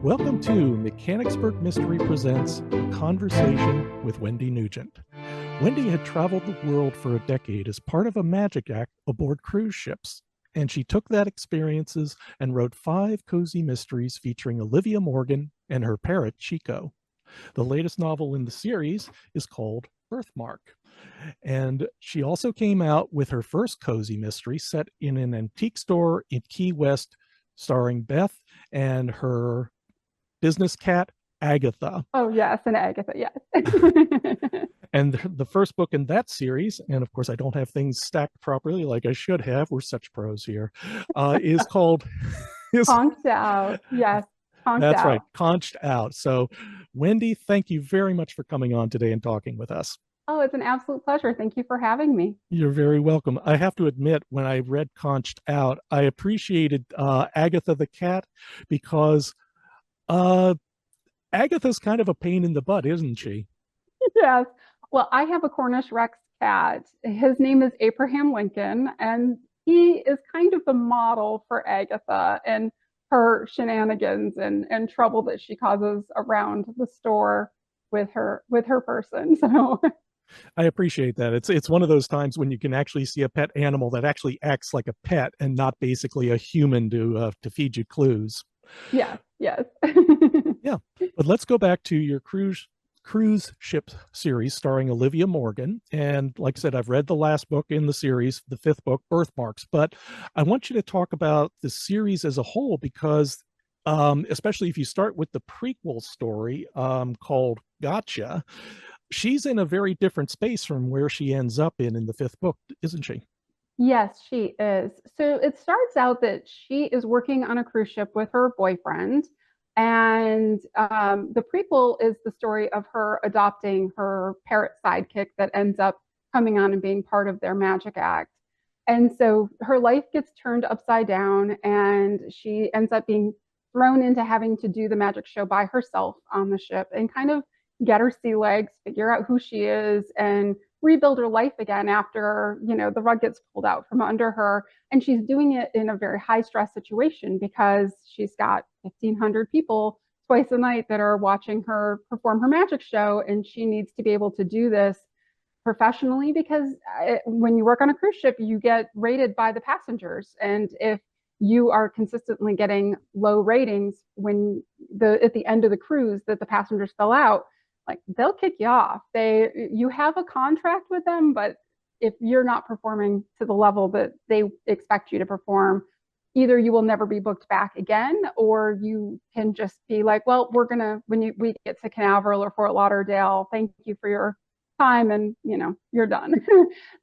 Welcome to Mechanicsburg Mystery Presents A Conversation with Wendy Neugent. Wendy had traveled the world for a decade as part of a magic act aboard cruise ships, and she took that experiences and wrote 5 cozy mysteries featuring Olivia Morgan and her parrot Chico. The latest novel in the series is called Birthmark, and she also came out with her first cozy mystery set in an antique store in Key West, starring Beth and her business cat, Agatha. Oh, yes, and Agatha, yes. And the first book in that series, and of course I don't have things stacked properly like I should have, we're such pros here, is called... Conked Out, yes, Conked That's right, Out. Conched Out. So, Wendy, thank you very much for coming on today and talking with us. Oh, it's an absolute pleasure. Thank you for having me. You're very welcome. I have to admit, when I read Conched Out, I appreciated Agatha the cat because uh, Agatha's kind of a pain in the butt, isn't she? Yes. Well, I have a Cornish Rex cat. His name is Abraham Lincoln, and he is kind of the model for Agatha and her shenanigans and trouble that she causes around the store with her person. So I appreciate that. It's one of those times when you can actually see a pet animal that actually acts like a pet and not basically a human to feed you clues. yes, yes. Yeah, but let's go back to your cruise ship series starring Olivia Morgan. And like I said, I've read the last book in the series, the 5th book, Birthmarks. But I want you to talk about the series as a whole because, especially if you start with the prequel story called Gotcha, she's in a very different space from where she ends up in the 5th book, isn't she? Yes, she is. So it starts out that she is working on a cruise ship with her boyfriend. And the prequel is the story of her adopting her parrot sidekick that ends up coming on and being part of their magic act. And so her life gets turned upside down, and she ends up being thrown into having to do the magic show by herself on the ship and kind of get her sea legs, figure out who she is, and rebuild her life again after, the rug gets pulled out from under her. And she's doing it in a very high stress situation because she's got 1,500 people twice a night that are watching her perform her magic show. And she needs to be able to do this professionally because when you work on a cruise ship, you get rated by the passengers. And if you are consistently getting low ratings when at the end of the cruise that the passengers fill out, like they'll kick you off. You have a contract with them, but if you're not performing to the level that they expect you to perform, either you will never be booked back again, or you can just be like, well, we get to Canaveral or Fort Lauderdale, thank you for your time, and you're done.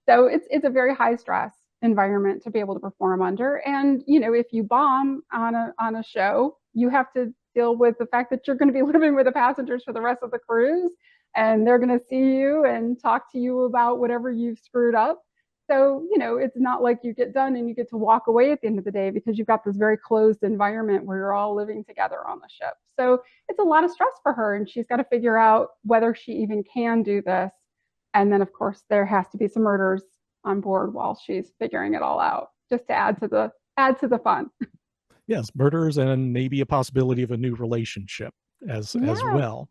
So it's a very high stress environment to be able to perform under. And if you bomb on a show, you have to deal with the fact that you're going to be living with the passengers for the rest of the cruise, and they're going to see you and talk to you about whatever you've screwed up. So, it's not like you get done and you get to walk away at the end of the day because you've got this very closed environment where you're all living together on the ship. So it's a lot of stress for her, and she's got to figure out whether she even can do this. And then, of course, there has to be some murders on board while she's figuring it all out, just to add to the fun. Yes, murders and maybe a possibility of a new relationship as Yes, well.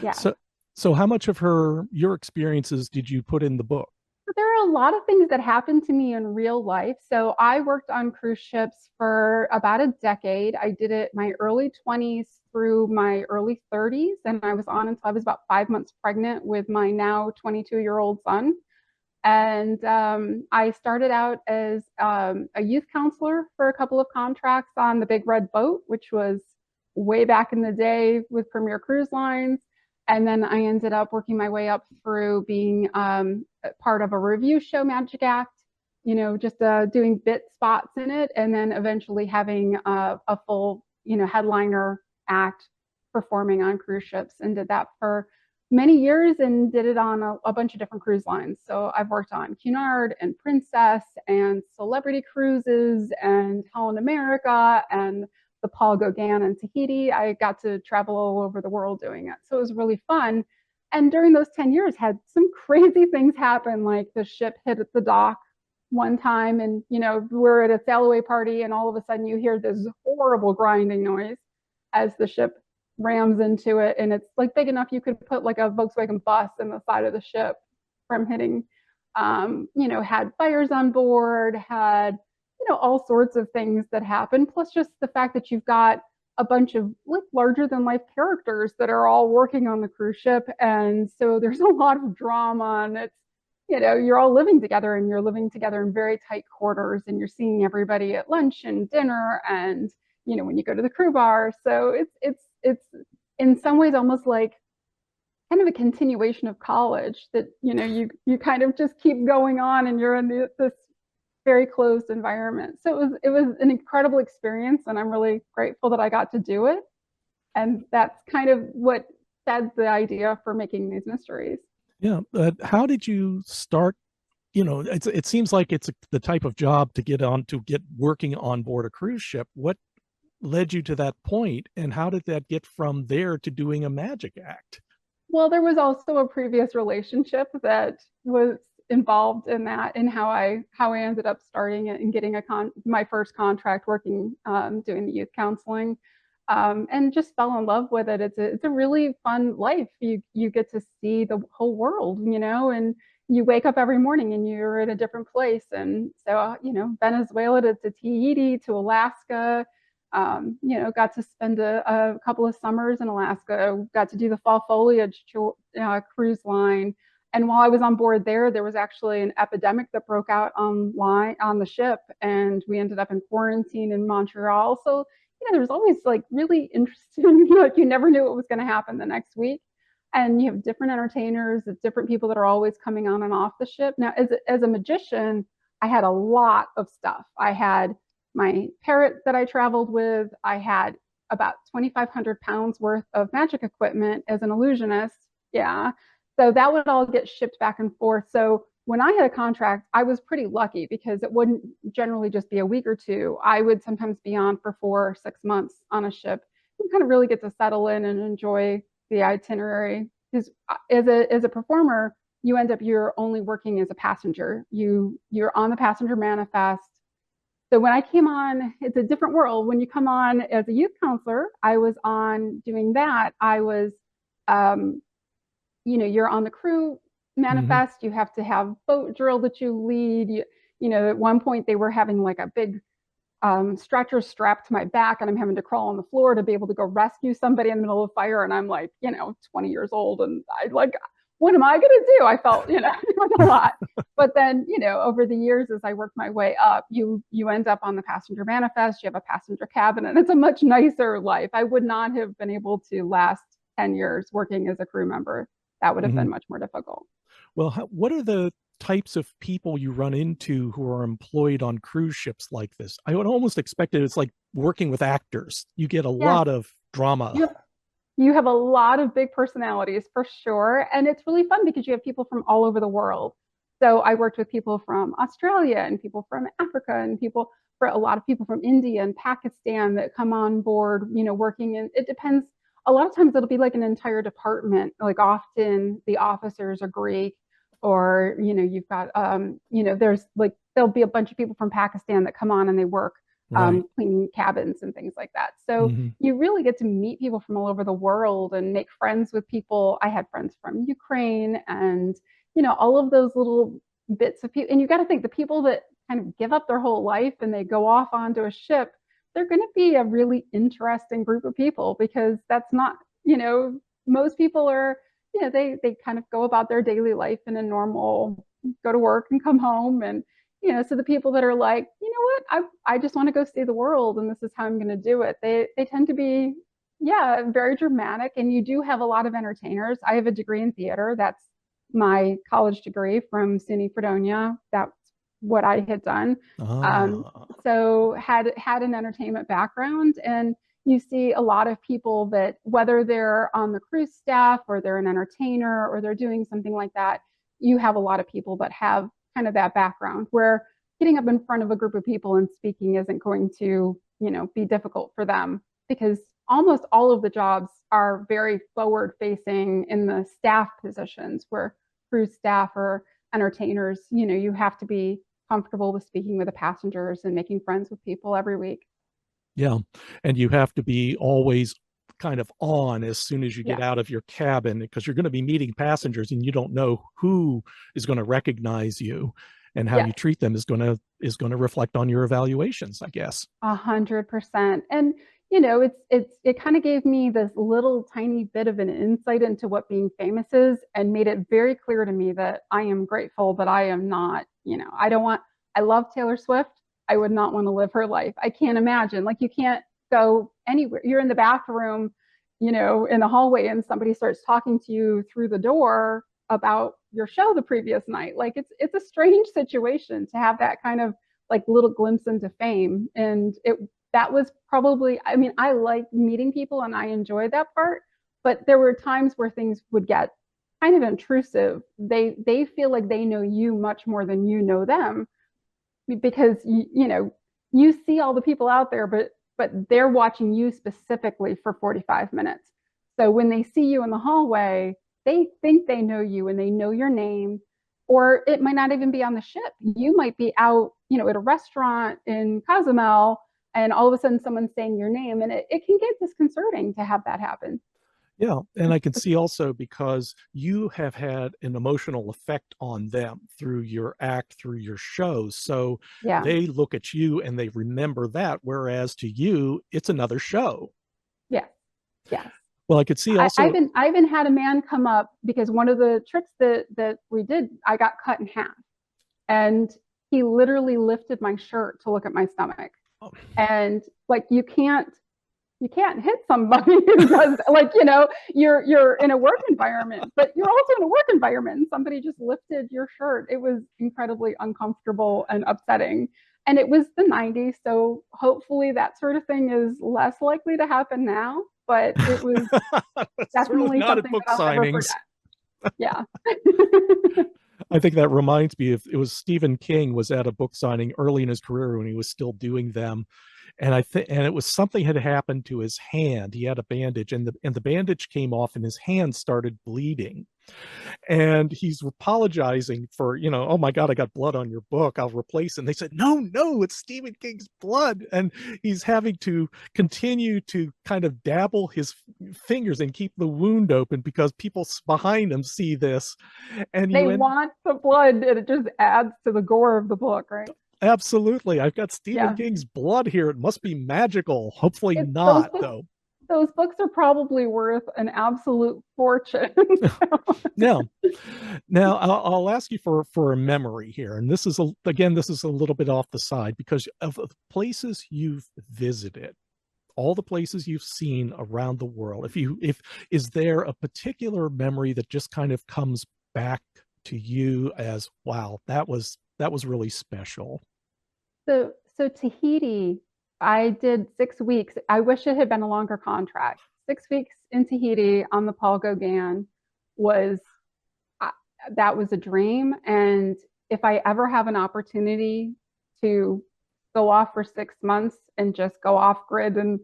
yes. So how much of your experiences did you put in the book? There are a lot of things that happened to me in real life. So I worked on cruise ships for about a decade. I did it my early 20s through my early 30s, and I was on until I was about 5 months pregnant with my now 22-year-old son. And I started out as a youth counselor for a couple of contracts on the Big Red Boat, which was way back in the day with Premier Cruise Lines. And then I ended up working my way up through being part of a review show, Magic Act, just doing bit spots in it. And then eventually having a full, headliner act performing on cruise ships, and did that for many years and did it on a bunch of different cruise lines. So I've worked on Cunard and Princess and Celebrity Cruises and Holland America and the Paul Gauguin and Tahiti. I got to travel all over the world doing it. So it was really fun. And during those 10 years had some crazy things happen, like the ship hit at the dock one time, and we're at a sail away party, and all of a sudden you hear this horrible grinding noise as the ship rams into it, and it's like big enough you could put like a Volkswagen bus in the side of the ship from hitting. Had fires on board, had all sorts of things that happen. Plus, just the fact that you've got a bunch of like larger than life characters that are all working on the cruise ship, and so there's a lot of drama, and it's you're all living together, and you're living together in very tight quarters, and you're seeing everybody at lunch and dinner, and when you go to the crew bar. So it's in some ways almost like kind of a continuation of college, that you kind of just keep going on, and you're in this very closed environment. So it was an incredible experience, and I'm really grateful that I got to do it. And that's kind of what fed the idea for making these mysteries. Yeah. How did you start? It seems like it's the type of job to get working on board a cruise ship. What led you to that point, and how did that get from there to doing a magic act? Well, there was also a previous relationship that was involved in that, and how I ended up starting it and getting my first contract working, doing the youth counseling, and just fell in love with it. It's a really fun life. You get to see the whole world, and you wake up every morning and you're in a different place. And so, Venezuela to Tahiti to Alaska. Got to spend a couple of summers in Alaska, got to do the fall foliage cruise line. And while I was on board there was actually an epidemic that broke out on the ship, and we ended up in quarantine in Montreal. So, there was always like really interesting, like you never knew what was going to happen the next week. And you have different entertainers, different people that are always coming on and off the ship. Now, as a magician, I had a lot of stuff. I had my parrot that I traveled with. I had about 2,500 pounds worth of magic equipment as an illusionist. Yeah. So that would all get shipped back and forth. So when I had a contract, I was pretty lucky because it wouldn't generally just be a week or two. I would sometimes be on for 4 or 6 months on a ship. You kind of really get to settle in and enjoy the itinerary. Because as a performer, you're only working as a passenger. You're on the passenger manifest. So when I came on, it's a different world. When you come on as a youth counselor, I was on doing that. I was, you're on the crew manifest. Mm-hmm. You have to have boat drill that you lead. At one point they were having like a big stretcher strapped to my back, and I'm having to crawl on the floor to be able to go rescue somebody in the middle of a fire. And I'm like, 20 years old, and I like, what am I going to do? I felt, it was a lot. But then, over the years, as I worked my way up, you end up on the passenger manifest, you have a passenger cabin, and it's a much nicer life. I would not have been able to last 10 years working as a crew member. That would have been much more difficult. Well, what are the types of people you run into who are employed on cruise ships like this? I would almost expect it's like working with actors. You get a lot of drama. You have a lot of big personalities for sure. And it's really fun because you have people from all over the world. So I worked with people from Australia and people from Africa and a lot of people from India and Pakistan that come on board, working in, it depends. A lot of times it'll be like an entire department. Like often the officers are Greek, or, you've got, there's like, there'll be a bunch of people from Pakistan that come on and they work cleaning cabins and things like that. So you really get to meet people from all over the world and make friends with people. I had friends from Ukraine and, all of those little bits of people. And you got to think the people that kind of give up their whole life and they go off onto a ship, they're going to be a really interesting group of people, because that's not, most people are, they kind of go about their daily life in a normal, go to work and come home. And so the people that are like, what, I just want to go see the world, and this is how I'm going to do it. They tend to be, very dramatic. And you do have a lot of entertainers. I have a degree in theater. That's my college degree from SUNY Fredonia. That's what I had done. So had an entertainment background, and you see a lot of people that, whether they're on the cruise staff or they're an entertainer or they're doing something like that, you have a lot of people that have kind of that background where getting up in front of a group of people and speaking isn't going to, be difficult for them, because almost all of the jobs are very forward facing in the staff positions, where cruise staff or entertainers, you have to be comfortable with speaking with the passengers and making friends with people every week. Yeah. And you have to be always kind of on as soon as you get Yeah. out of your cabin, because you're going to be meeting passengers and you don't know who is going to recognize you, and how Yeah. you treat them is going to reflect on your evaluations, I guess. 100%. And it kind of gave me this little tiny bit of an insight into what being famous is, and made it very clear to me that I am grateful that I am not, I love Taylor Swift. I would not want to live her life. I can't imagine. Like, you can't go anywhere. You're in the bathroom, in the hallway, and somebody starts talking to you through the door about your show the previous night. Like, it's a strange situation to have that kind of like little glimpse into fame. And that was probably, I mean, I like meeting people and I enjoyed that part, but there were times where things would get kind of intrusive. They feel like they know you much more than you know them, because you see all the people out there, but they're watching you specifically for 45 minutes. So when they see you in the hallway, they think they know you and they know your name. Or it might not even be on the ship. You might be out, at a restaurant in Cozumel, and all of a sudden someone's saying your name, and it can get disconcerting to have that happen. Yeah, and I can see also, because you have had an emotional effect on them through your act, through your shows. So Yeah. they look at you and they remember that, whereas to you, it's another show. Yes. Yes. Well, I could see I also. even had a man come up because one of the tricks that we did, I got cut in half, and he literally lifted my shirt to look at my stomach. Oh, And like, you can't hit somebody who does, like, you're in a work environment, but you're also in a work environment and somebody just lifted your shirt. It was incredibly uncomfortable and upsetting. And it was the 90s, so hopefully that sort of thing is less likely to happen now, but it was certainly definitely not at something book that I'll never signings. forget. Yeah. I think that reminds me, if it was Stephen King was at a book signing early in his career when he was still doing them, and I think, and it was something had happened to his hand. He had a bandage, and the bandage came off, and his hand started bleeding. And he's apologizing for, oh my God, I got blood on your book, I'll replace it. And they said, no, it's Stephen King's blood. And he's having to continue to kind of dabble his fingers and keep the wound open because people behind him see this. And They you end want the blood, and it just adds to the gore of the book, right? absolutely, I've got Stephen Yeah. King's blood here. It must be magical. Hopefully It's those not, books though. those books are probably worth an absolute fortune. Now, now I'll ask you for a memory here, and this is again, this is a little bit off the side because of the places you've visited, all the places you've seen around the world. If is there a particular memory that just kind of comes back to you as, wow, that was really special? So Tahiti, I did 6 weeks. I wish it had been a longer contract. 6 weeks in Tahiti on the Paul Gauguin was uh, that was a dream. And if I ever have an opportunity to go off for 6 months and just go off grid and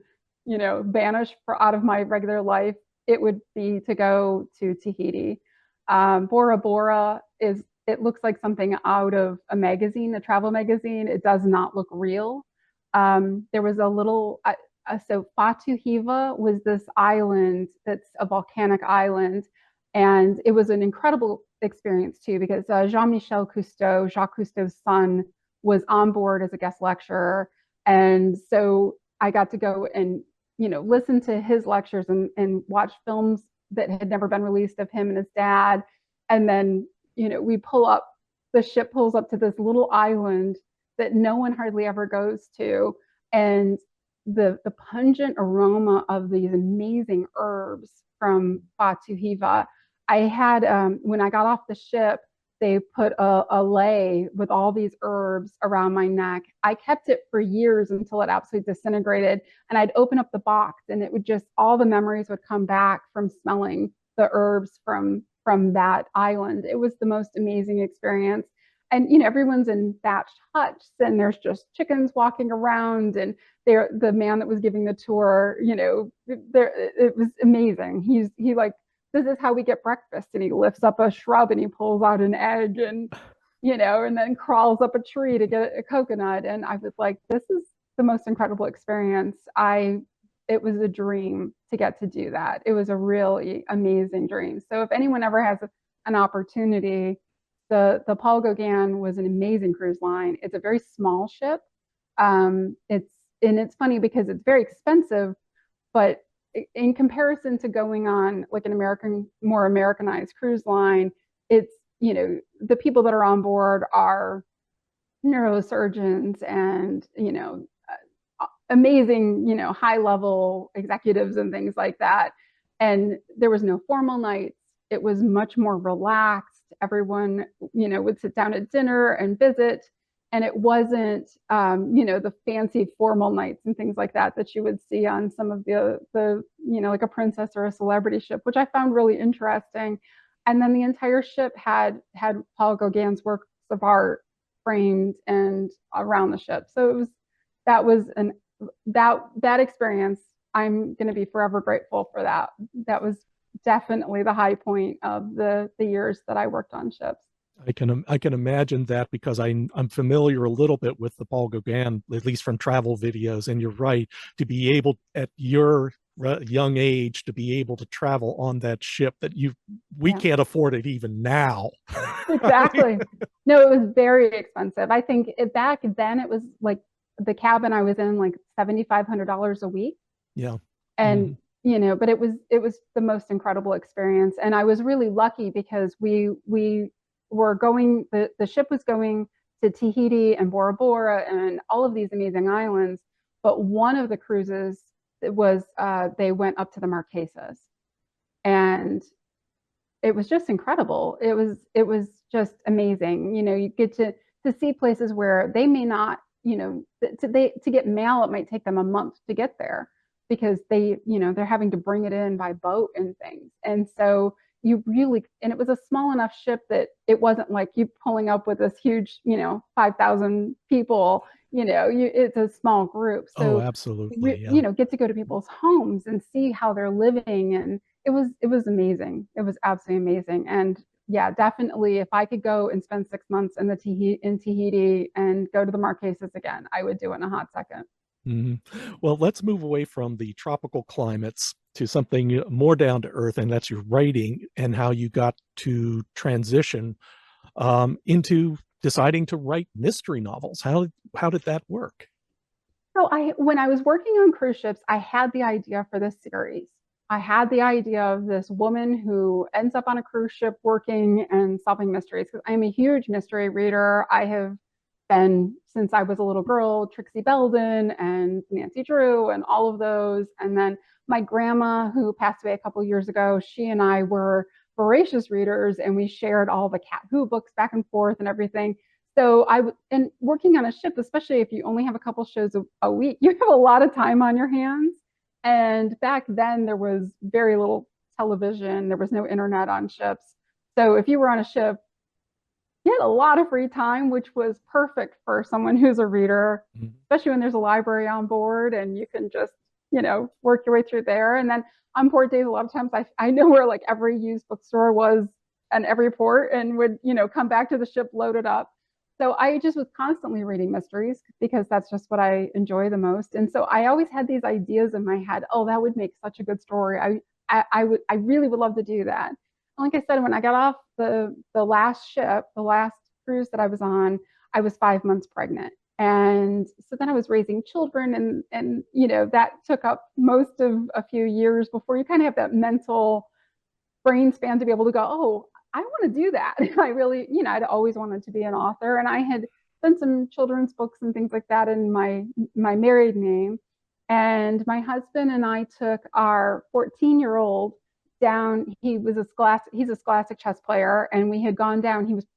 vanish out of my regular life, it would be to go to Tahiti. Bora Bora is it looks like something out of a magazine, a travel magazine. It does not look real. There was a little, so Fatu Hiva was this island that's a volcanic island. And it was an incredible experience too, because Jean-Michel Cousteau, Jacques Cousteau's son, was on board as a guest lecturer. And so I got to go and, listen to his lectures and watch films that had never been released of him and his dad. And then, the ship pulls up to this little island that no one hardly ever goes to. And the pungent aroma of these amazing herbs from Fatu Hiva. I had, when I got off the ship, they put a lei with all these herbs around my neck. I kept it for years until it absolutely disintegrated. And I'd open up the box and it would just, all the memories would come back from smelling the herbs from that island. It was the most amazing experience. And everyone's in thatched huts and there's just chickens walking around, and the man that was giving the tour, it was amazing. He like, this is how we get breakfast, and he lifts up a shrub and he pulls out an egg, and and then crawls up a tree to get a coconut. And I was like, this is the most incredible experience. I it was a dream to get to do that. It was a really amazing dream. So if anyone ever has an opportunity, the Paul Gauguin was an amazing cruise line. It's a very small ship. It's funny because it's very expensive, but in comparison to going on like an American, more Americanized cruise line, it's, the people that are on board are neurosurgeons and, amazing, high level executives and things like that. And there was no formal nights. It was much more relaxed. Everyone, would sit down at dinner and visit. And it wasn't, the fancy formal nights and things like that that you would see on some of the, like a princess or a celebrity ship, which I found really interesting. And then the entire ship had Paul Gauguin's works of art framed and around the ship. So that was an that experience. I'm going to be forever grateful for that. That was definitely the high point of the years that I worked on ships. I can imagine that because I'm familiar a little bit with the Paul Gauguin, at least from travel videos. And you're right, to be able at your young age to be able to travel on that ship that we Yeah, can't afford it even now. exactly. No, it was very expensive. I think back then it was like the cabin I was in, like $7,500 a week. Yeah. And Mhm. but it was the most incredible experience. And I was really lucky because we were going, the ship was going to Tahiti and Bora Bora and all of these amazing islands. But one of the cruises was they went up to the Marquesas, and it was just incredible. It was just amazing. You get to see places where they may not, to get mail, it might take them a month to get there because they're having to bring it in by boat and things. And so and it was a small enough ship that it wasn't like you pulling up with this huge, 5,000 people. It's a small group. Oh, So absolutely. Yeah. get to go to people's homes and see how they're living, and it was amazing. It was absolutely amazing. And yeah, definitely if I could go and spend 6 months in Tahiti and go to the Marquesas again, I would do it in a hot second. Mhm. Well, let's move away from the tropical climates to something more down to earth, and that's your writing and how you got to transition into deciding to write mystery novels. How did that work? So when I was working on cruise ships, I had the idea for this series. I had the idea of this woman who ends up on a cruise ship working and solving mysteries. Because I'm a huge mystery reader. I have been since I was a little girl, Trixie Belden and Nancy Drew and all of those. And then my grandma, who passed away a couple of years ago, she and I were voracious readers, and we shared all the Cat Who books back and forth and everything. So and working on a ship, especially if you only have a couple shows a week, you have a lot of time on your hands. And back then there was very little television. There was no internet on ships. So if you were on a ship, you had a lot of free time, which was perfect for someone who's a reader, Mhm. especially when there's a library on board and you can just, work your way through there. And then on port days, a lot of times I know where like every used bookstore was and every port, and would, come back to the ship loaded up. So I just was constantly reading mysteries because that's just what I enjoy the most. And so I always had these ideas in my head. Oh, that would make such a good story. I really would love to do that. Like I said, when I got off the last ship, the last cruise that I was on, I was 5 months pregnant. And so then I was raising children, and that took up most of a few years before you kind of have that mental brain span to be able to go, oh, I want to do that. I really, I'd always wanted to be an author, and I had done some children's books and things like that in my married name. And my husband and I took our 14-year-old down. He's a scholastic chess player, and we had gone down. He was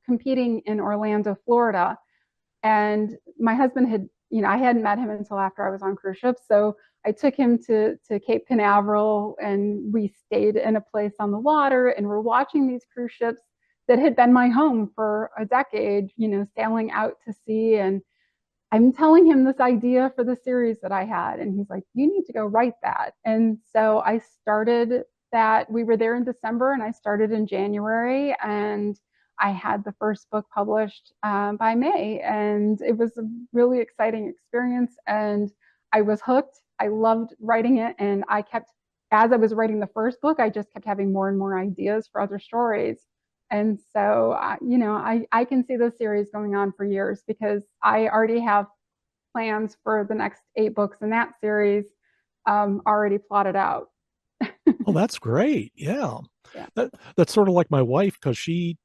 competing in Orlando, Florida, and my husband had, I hadn't met him until after I was on cruise ships. So I took him to Cape Canaveral, and we stayed in a place on the water, and we're watching these cruise ships that had been my home for a decade, sailing out to sea. And I'm telling him this idea for the series that I had. And he's like, you need to go write that. And so I started that. We were there in December, and I started in January. And I had the first book published by May. And it was a really exciting experience. And I was hooked. I loved writing it, and I kept, as I was writing the first book, I just kept having more and more ideas for other stories. And so, I can see this series going on for years because I already have plans for the next 8 books in that series already plotted out. Oh, that's great. Yeah. Yeah. That's sort of like my wife, because she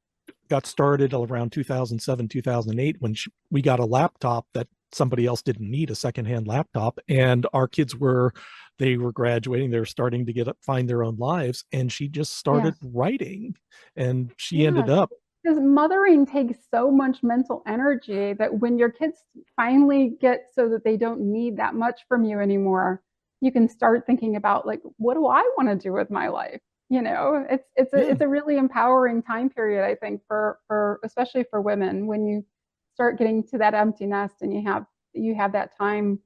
got started around 2007, 2008 when we got a laptop that somebody else didn't need, a secondhand laptop, and our kids were, they were graduating, they were starting to find their own lives, and she just started Yes. writing, and she ended Yes. up. Because mothering takes so much mental energy that when your kids finally get so that they don't need that much from you anymore, you can start thinking about like, what do I want to do with my life? Yeah. It's a really empowering time period, I think, for especially for women when you start getting to that empty nest and you have that time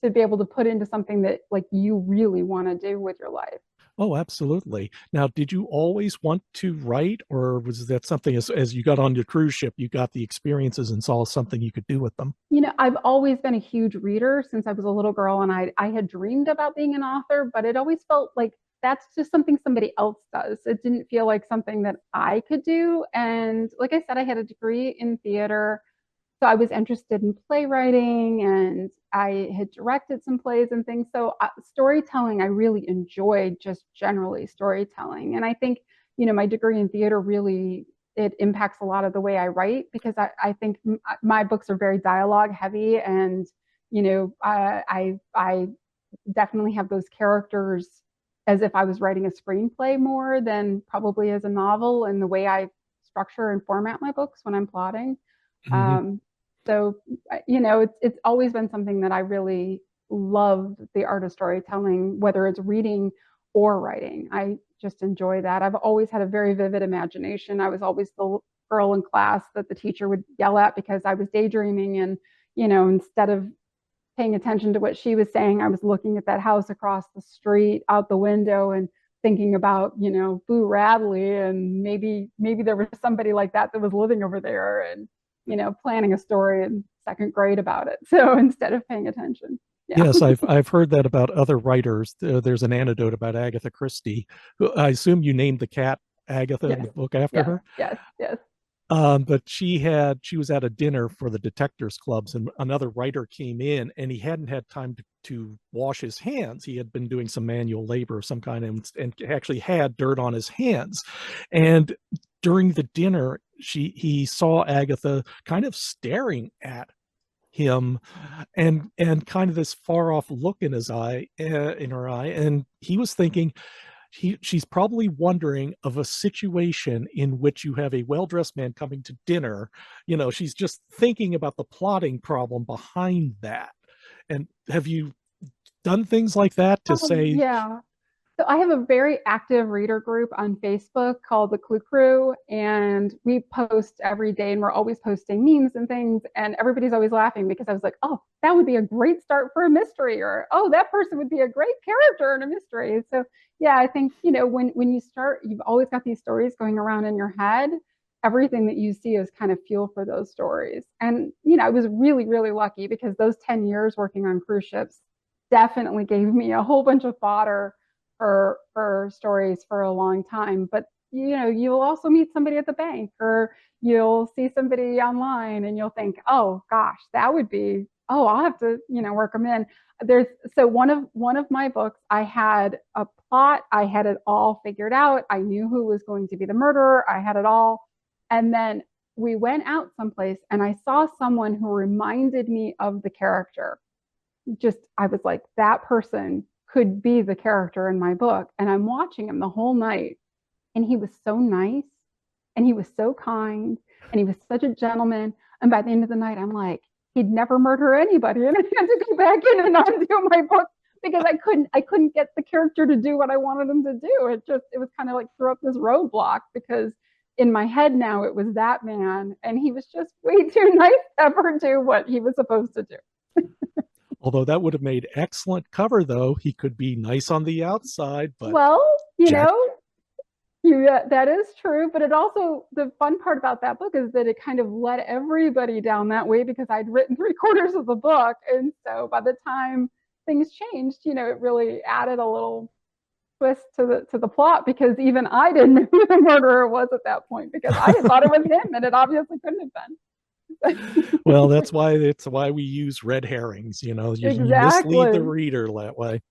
to be able to put into something that like you really want to do with your life. Oh, absolutely. Now, did you always want to write, or was that something as you got on your cruise ship, you got the experiences and saw something you could do with them? I've always been a huge reader since I was a little girl, and I had dreamed about being an author, but it always felt like that's just something somebody else does. It didn't feel like something that I could do. And like I said, I had a degree in theater, so I was interested in playwriting, and I had directed some plays and things. So storytelling, I really enjoyed, just generally storytelling. And I think, my degree in theater really, it impacts a lot of the way I write because I think my books are very dialogue heavy, and I definitely have those characters as if I was writing a screenplay more than probably as a novel, and the way I structure and format my books when I'm plotting. Mhm. Um, so, it's always been something that I really loved, the art of storytelling, whether it's reading or writing. I just enjoy that. I've always had a very vivid imagination. I was always the girl in class that the teacher would yell at because I was daydreaming, and, instead of paying attention to what she was saying, I was looking at that house across the street out the window and thinking about, Boo Radley, and maybe there was somebody like that was living over there, and, planning a story in second grade about it. So instead of paying attention. Yeah. Yes, I've heard that about other writers. There's an anecdote about Agatha Christie, who I assume you named the cat Agatha in Yes. the book after Yes. her. Yes. Yes. But she was at a dinner for the detectives clubs, and another writer came in, and he hadn't had time to wash his hands. He had been doing some manual labor of some kind, and actually had dirt on his hands. And during the dinner, he saw Agatha kind of staring at him, and kind of this far off look in his eye, in her eye, and he was thinking, she's probably wondering of a situation in which you have a well-dressed man coming to dinner. She's just thinking about the plotting problem behind that. And have you done things like that to say? Yeah. So I have a very active reader group on Facebook called the Clue Crew, and we post every day, and we're always posting memes and things, and everybody's always laughing because I was like, oh, that would be a great start for a mystery, or oh, that person would be a great character in a mystery. So yeah, I think, when you start, you've always got these stories going around in your head. Everything that you see is kind of fuel for those stories. And, I was really, really lucky because those 10 years working on cruise ships definitely gave me a whole bunch of fodder for stories for a long time. But you'll also meet somebody at the bank, or you'll see somebody online, and you'll think, oh gosh, that would be, oh, I'll have to, work them in. There's so one of my books, I had a plot, I had it all figured out. I knew who was going to be the murderer. I had it all. And then we went out someplace, and I saw someone who reminded me of the character. Just, I was like, that person could be the character in my book. And I'm watching him the whole night. And he was so nice, and he was so kind, and he was such a gentleman. And by the end of the night, I'm like, he'd never murder anybody. And I had to go back in and undo my book because I couldn't get the character to do what I wanted him to do. It was kind of like throw up this roadblock because in my head now it was that man, and he was just way too nice to ever do what he was supposed to do. Although that would have made excellent cover, though. He could be nice on the outside, but Well, Jack. that is true, but it also, the fun part about that book is that it kind of led everybody down that way because I'd written 3/4 of the book, and so by the time things changed, it really added a little twist to the plot, because even I didn't know who the murderer was at that point, because I had thought it was him and it obviously couldn't have been. Well, that's why we use red herrings. You mislead the Exactly. reader that way.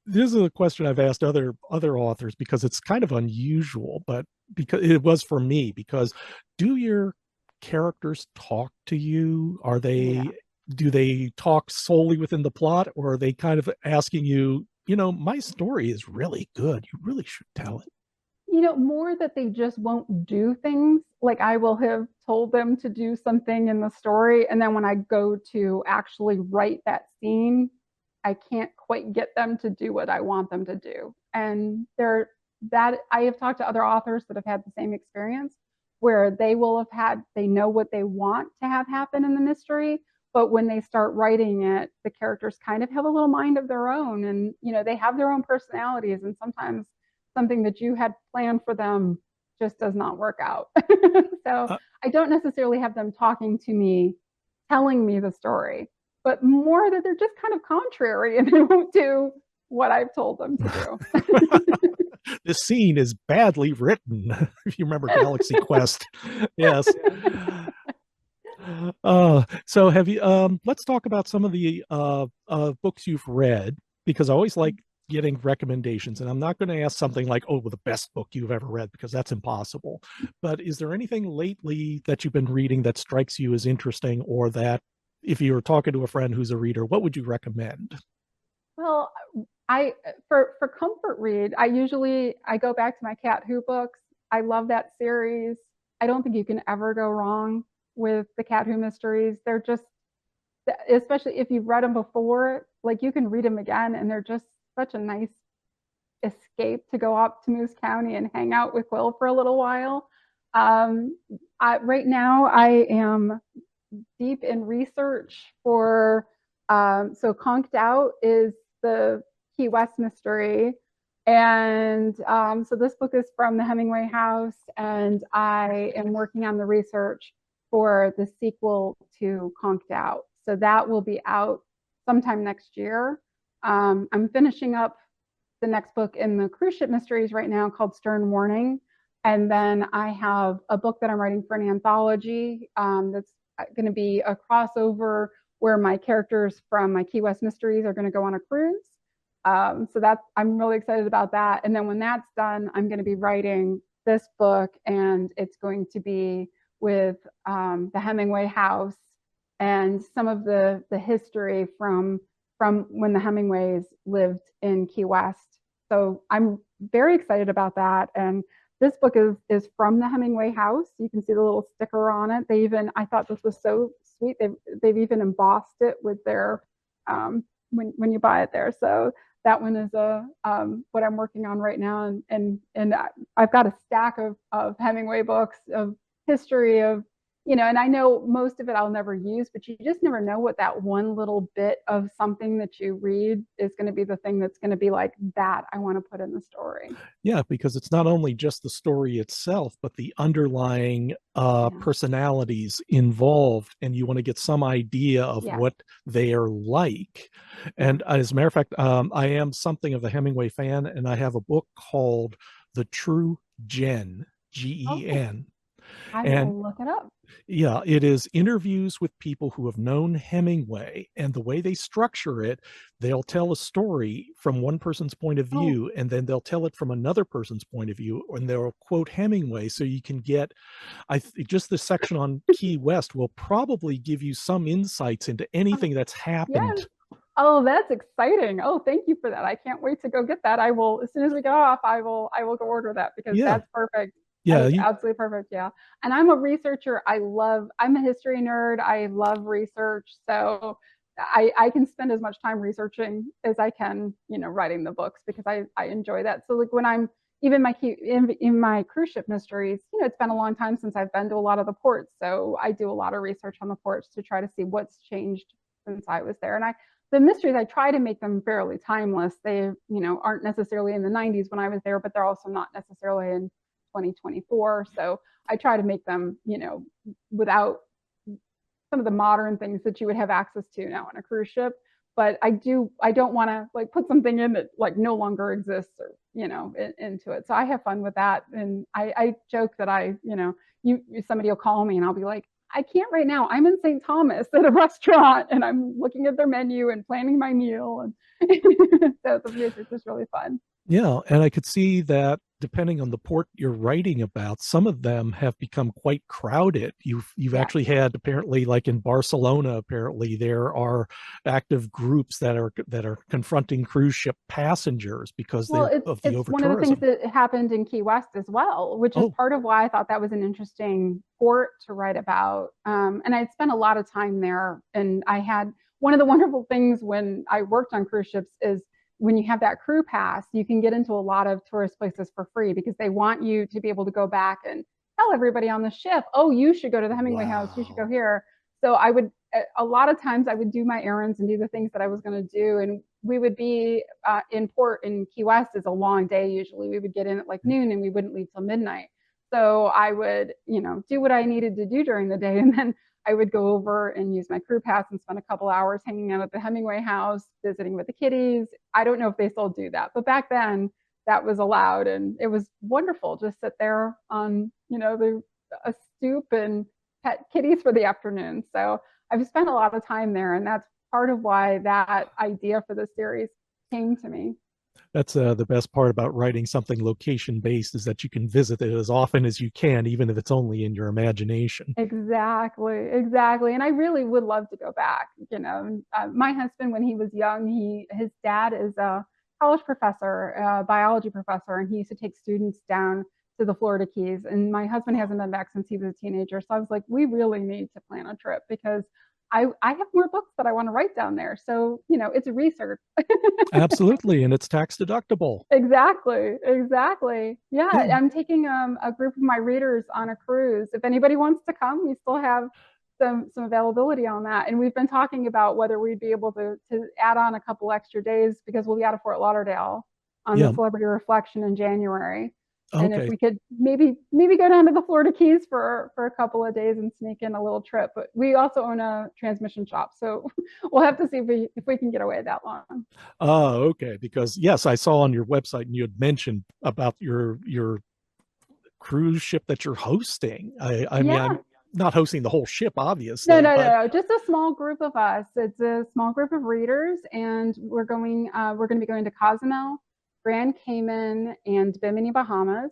This is a question I've asked other authors because it's kind of unusual, but because it was for me, because do your characters talk to you? Yeah. Do they talk solely within the plot, or are they kind of asking you, my story is really good. You really should tell it. More that they just won't do things. Like, I will have told them to do something in the story, and then when I go to actually write that scene, I can't quite get them to do what I want them to do. And that I have talked to other authors that have had the same experience, where they know what they want to have happen in the mystery, but when they start writing it, the characters kind of have a little mind of their own, and they have their own personalities, and sometimes something that you had planned for them just does not work out. So Uh, I don't necessarily have them talking to me, telling me the story, but more that they're just kind of contrary and they won't do what I've told them to this scene is badly written. If you remember Galaxy Quest, yes. So have you? Let's talk about some of the books you've read, because I always like getting recommendations. And I'm not going to ask something like, "Oh, the best book you've ever read," because that's impossible. But is there anything lately that you've been reading that strikes you as interesting, or that if you were talking to a friend who's a reader, what would you recommend? Well, I for comfort read, I go back to my Cat Who books. I love that series. I don't think you can ever go wrong with the Cat Who mysteries. They're just, especially if you've read them before, like, you can read them again, and they're just such a nice escape to go up to Moose County and hang out with Will for a little while. Um, right now, I am deep in research for, so Conked Out is the Key West mystery. And so this book is from the Hemingway House, and I am working on the research for the sequel to Conked Out. So that will be out sometime next year. I'm finishing up the next book in the cruise ship mysteries right now, called Stern Warning. And then I have a book that I'm writing for an anthology, that's going to be a crossover where my characters from my Key West mysteries are going to go on a cruise. So I'm really excited about that. And then when that's done, I'm going to be writing this book, and it's going to be with the Hemingway House and some of the history from when the Hemingways lived in Key West. So I'm very excited about that. And this book is from the Hemingway House. You can see the little sticker on it. I thought this was so sweet. They've even embossed it with their, when you buy it there. So that one is what I'm working on right now. And I've got a stack of Hemingway books of history of, and I know most of it I'll never use, but you just never know what that one little bit of something that you read is going to be the thing that's going to be like, that I want to put in the story. Yeah, because it's not only just the story itself, but the underlying Yeah. personalities involved, and you want to get some idea of Yes. what they are like. Yeah. And as a matter of fact, I am something of a Hemingway fan, and I have a book called The True Gen, Oh, Gen. I And will look it up. yeah, it is interviews with people who have known Hemingway, and the way they structure it, they'll tell a story from one person's point of Oh, view, and then they'll tell it from another person's point of view, and they'll quote Hemingway, so you can get, just this section on Key West will probably give you some insights into oh, anything that's yes. happened. Oh, that's exciting. Oh, thank you for that. I can't wait to go get that. I will, as soon as we get off, I will go order that, because Yeah, that's perfect. That yeah, is absolutely perfect. Yeah. And I'm a researcher. I'm a history nerd. I love research. So I can spend as much time researching as I can, writing the books, because I enjoy that. So, like, when I'm even in my cruise ship mysteries, it's been a long time since I've been to a lot of the ports. So I do a lot of research on the ports to try to see what's changed since I was there. And the mysteries, I try to make them fairly timeless. They, aren't necessarily in the 90s when I was there, but they're also not necessarily in 2024. So I try to make them, without some of the modern things that you would have access to now on a cruise ship. but I don't want to like put something in that like no longer exists or, into it. So I have fun with that. And I joke that somebody will call me and I'll be like, I can't right now. I'm in St. Thomas at a restaurant and I'm looking at their menu and planning my meal. And so it's just really fun. Yeah, and I could see that depending on the port you're writing about, some of them have become quite crowded. You've Yes. actually had apparently, like in Barcelona, apparently there are active groups that are confronting cruise ship passengers because Well, they're it's of the it's one of the things overtourism. that happened in Key West as well, which is Oh, part of why I thought that was an interesting port to write about. And I'd spent a lot of time there, and I had one of the wonderful things when I worked on cruise ships is when you have that crew pass, you can get into a lot of tourist places for free because they want you to be able to go back and tell everybody on the ship, oh, you should go to the Hemingway House, you should go wow. here. So I would a lot of times I would do my errands and do the things that I was going to do, and we would be in port in Key West is a long day. Usually we would get in at like noon and we wouldn't leave till midnight. So I would, do what I needed to do during the day. And then I would go over and use my crew pass and spend a couple hours hanging out at the Hemingway House, visiting with the kiddies. I don't know if they still do that, but back then that was allowed. And it was wonderful. Just sit there on, a stoop and pet kitties for the afternoon. So I've spent a lot of time there, and that's part of why that idea for the series came to me. That's the best part about writing something location based is that you can visit it as often as you can, even if it's only in your imagination. Exactly, exactly. And I really would love to go back. My husband, when he was young, his dad is a college professor, a biology professor, and he used to take students down to the Florida Keys. And my husband hasn't been back since he was a teenager. So I was like, we really need to plan a trip because I have more books that I want to write down there. So, it's research. Absolutely, and it's tax deductible. Exactly, exactly. Yeah, Yeah, I'm taking a group of my readers on a cruise. If anybody wants to come, we still have some availability on that. And we've been talking about whether we'd be able to add on a couple extra days because we'll be out of Fort Lauderdale on the yeah. Celebrity Reflection in January. And if Okay. we could maybe go down to the Florida Keys for a couple of days and sneak in a little trip. But we also own a transmission shop, so we'll have to see if we can get away that long. Okay. Because yes, I saw on your website and you had mentioned about your cruise ship that you're hosting. I mean, Yeah. I'm not hosting the whole ship, No, obviously, no, no, but no. Just a small group of us. It's a small group of readers, and we're going to be going to Cozumel, Grand Cayman, and Bimini, Bahamas.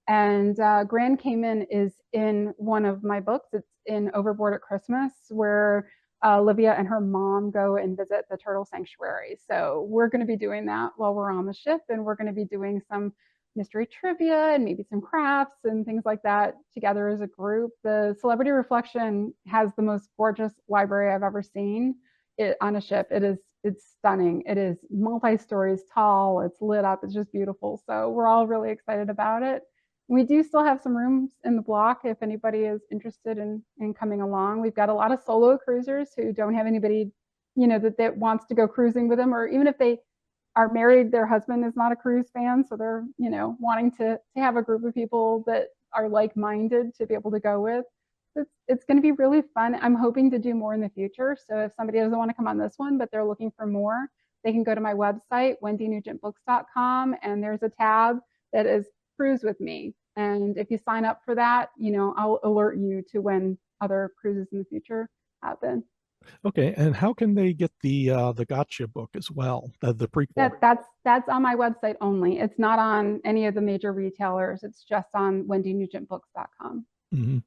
And Grand Cayman is in one of my books. It's in Overboard at Christmas, where Olivia and her mom go and visit the turtle sanctuary. So we're going to be doing that while we're on the ship, and we're going to be doing some mystery trivia and maybe some crafts and things like that together as a group. The Celebrity Reflection has the most gorgeous library I've ever seen on a ship. It's stunning. It is multi-stories tall. It's lit up. It's just beautiful. So we're all really excited about it. We do still have some rooms in the block if anybody is interested in coming along. We've got a lot of solo cruisers who don't have anybody, that wants to go cruising with them, or even if they are married, their husband is not a cruise fan, so they're wanting to have a group of people that are like-minded to be able to go with. It's going to be really fun. I'm hoping to do more in the future. So if somebody doesn't want to come on this one, but they're looking for more, they can go to my website, wendyneugentbooks.com, and there's a tab that is cruise with me. And if you sign up for that, I'll alert you to when other cruises in the future happen. okay. And how can they get the gotcha book as well, the prequel? That's on my website only. It's not on any of the major retailers. It's just on wendyneugentbooks.com. Mhm.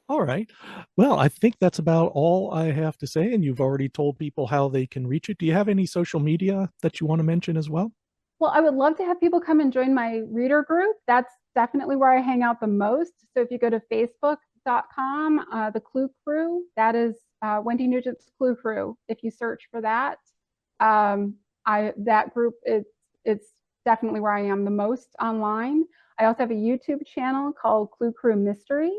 All right. Well, I think that's about all I have to say. And you've already told people how they can reach it. Do you have any social media that you want to mention as well? Well, I would love to have people come and join my reader group. That's definitely where I hang out the most. So if you go to facebook.com, the Clue Crew, that is Wendy Neugent's Clue Crew. If you search for that, um, that group, it's definitely where I am the most online. I also have a YouTube channel called Clue Crew Mystery,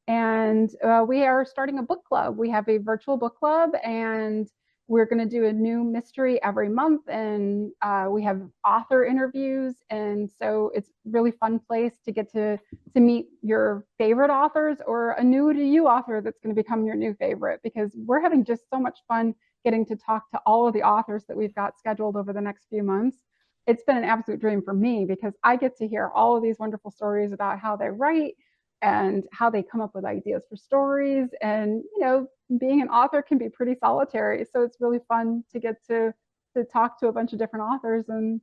and we are starting a book club. We have a virtual book club, and we're going to do a new mystery every month, and we have author interviews, and so it's a really fun place to get to meet your favorite authors or a new to you author that's going to become your new favorite, because we're having just so much fun getting to talk to all of the authors that we've got scheduled over the next few months. It's been an absolute dream for me because I get to hear all of these wonderful stories about how they write and how they come up with ideas for stories. And, being an author can be pretty solitary. So it's really fun to get to talk to a bunch of different authors and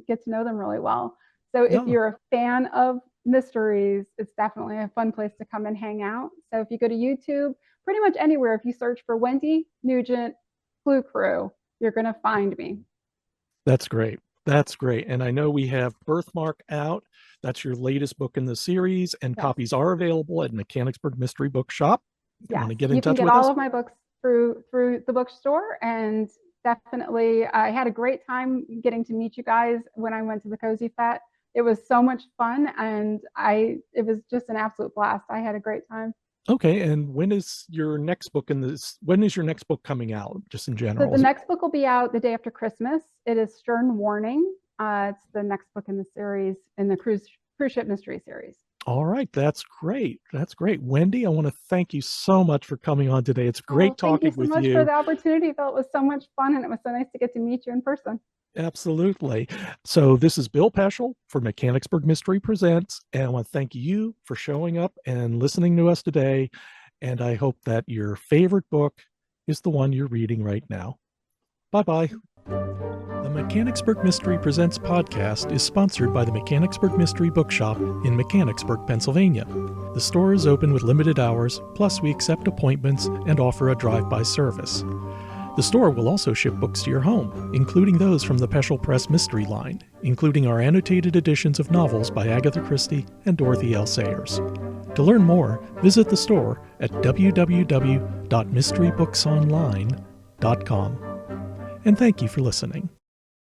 get to know them really well. So if you're a fan of mysteries, it's definitely a fun place to come and hang out. So if you go to YouTube, pretty much anywhere, if you search for Wendy Neugent Clue Crew, you're going to find me. That's great. That's great. And I know we have Birthmark out. That's your latest book in the series, and copies are available at Mechanicsburg Mystery Bookshop. Yeah, want to get in you touch can with get us? all of my books through the bookstore, and definitely I had a great time getting to meet you guys when I went to the Cozy Fete. It was so much fun, and it was just an absolute blast. I had a great time. Okay, and when is your next book coming out, just in So general? the next book will be out the day after Christmas. It is Stern Warning. It's the next book in the series, in the cruise ship mystery series. All right, that's great. That's great. Wendy, I want to thank you so much for coming on today. It's great talking with you. Thank you so much for the opportunity. I felt it was so much fun, and it was so nice to get to meet you in person. Absolutely. So this is Bill Peschel for Mechanicsburg Mystery Presents, and I want to thank you for showing up and listening to us today. And I hope that your favorite book is the one you're reading right now. Bye-bye. The Mechanicsburg Mystery Presents podcast is sponsored by the Mechanicsburg Mystery Bookshop in Mechanicsburg, Pennsylvania. The store is open with limited hours, plus we accept appointments and offer a drive-by service. The store will also ship books to your home, including those from the Peschel Press Mystery line, including our annotated editions of novels by Agatha Christie and Dorothy L. Sayers. To learn more, visit the store at www.mysterybooksonline.com. And thank you for listening.